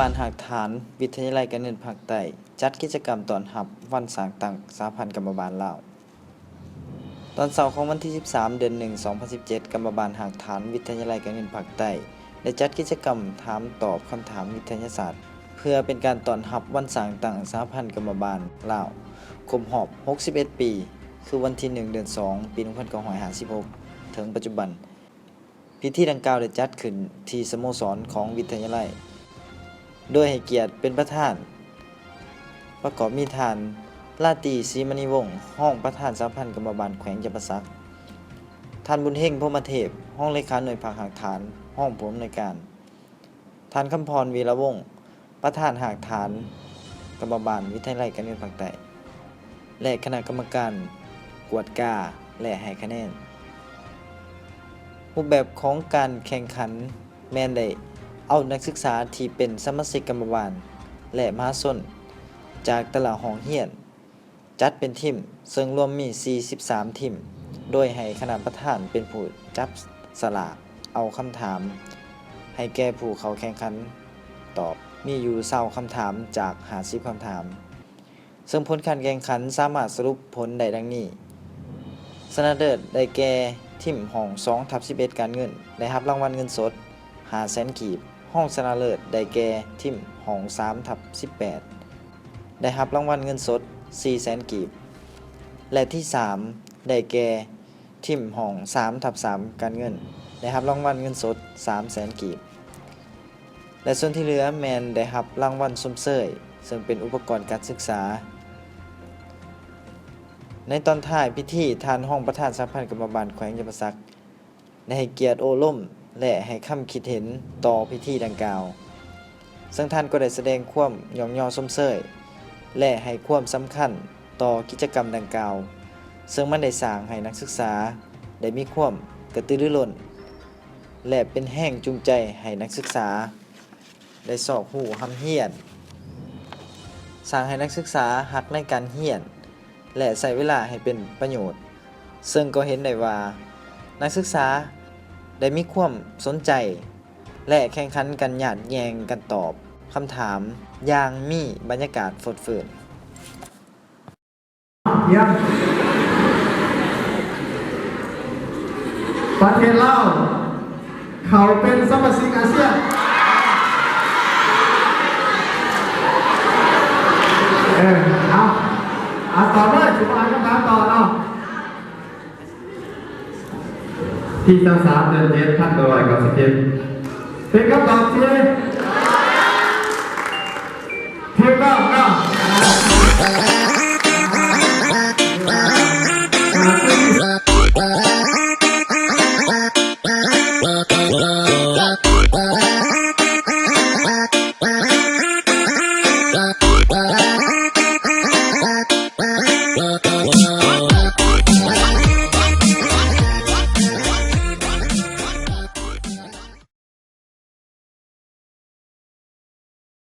บาลหากฐานวิทยาลัยการเงินภาคใต้จัดกิจกรรมตอนรับวันสร้างตั้งสหพันธ์กรรมบาลลาวตอนเช้าของวันที่ 13 เดือน 1 2017 กรรมบาลหากฐานวิทยาลัยการเงินภาคใต้ได้จัดกิจกรรมถามตอบคำถามวิทยาศาสตร์เพื่อเป็นการต้อนรับวันสร้างตั้งสหพันธ์กรรมบาลลาวครบรอบ 61 ปี คือวันที่ 1 เดือน 2 ปี 1956 ถึงปัจจุบันพิธีดังกล่าวได้จัดขึ้นที่สโมสรของวิทยาลัยโดยให้เกียรติเป็นประธานประกอบมีท่านราตรีศรีมณีวงศ์ห้องประธานสหพันธ์กรรมบาลแขวงจำปาสักท่านบุญเฮงพรหมเทพห้องเลขาหน่วยภาคหากฐานห้องผู้อำนวยการท่านคำพรวีระวงศ์ประธานหากฐานกรรมบาลวิทยาลัยการเงินภาคใต้และคณะกรรมการกวดกาและให้คะแนนรูปแบบของการแข่งขันแม่นได้เอานักศึกษาที่เป็นสมาชิกกรรมบาลและมหาชนจากแต่ละห้องเรียนจัดเป็นทีมซึ่งรวมมี 43 ทีมโดยให้คณะประธานเป็นผู้จับสลากเอาคำถามให้แก่ผู้เข้าแข่งขันตอบมีอยู่20คำถามจาก50คำถามซึ่งผลการแข่งขันสามารถสรุปผลได้ดังนี้ชนะเลิศได้แก่ทีมห้อง 2/11 การเงินได้รับรางวัลเงินสด 500,000 กีบห้องชนะเลิศได้แก่ทีมห้อง 3/18 ได้รับรางวัลเงินสด 400,000 กีบและที่ 3 ได้แก่ทีมห้อง 3/3 การเงินได้รับรางวัลเงินสด 300,000 กีบและส่วนที่เหลือแมนได้รับรางวัลชมเชยซึ่งเป็นอุปกรณ์การศึกษาในตอนท้ายพิธีท่านห้องประธานสหพันธ์กรรมบาลแขวงจำปาสักได้ให้เกียรติโอล่มและให้คำคิดเห็นต่อพิธีดังกล่าวซึ่งท่านก็ได้แสดงความยอมยอชมเชยและให้ความสำคัญต่อกิจกรรมดังกล่าวซึ่งมันได้สร้างให้นักศึกษาได้มีความกระตือรือร้นและเป็นแรงจูงใจให้นักศึกษาได้สอบรู้ร่ำเรียนสร้างให้นักศึกษารักในการเรียนและใช้เวลาให้เป็นประโยชน์ซึ่งก็เห็นได้ว่านักศึกษาได้มีความสนใจและแข่งขันกันหยาดแยงกันตอบคำถามอย่างมีบรรยากาศฟดเฟื่อนประเทศลาวเขาเป็นสมาชิกอาเซียนเอาต่อเลยจุดอ่านคำถามต่อเนาะที่3 เดือน7 1991เป็นคำตอบที่ถูกต้องเนาะ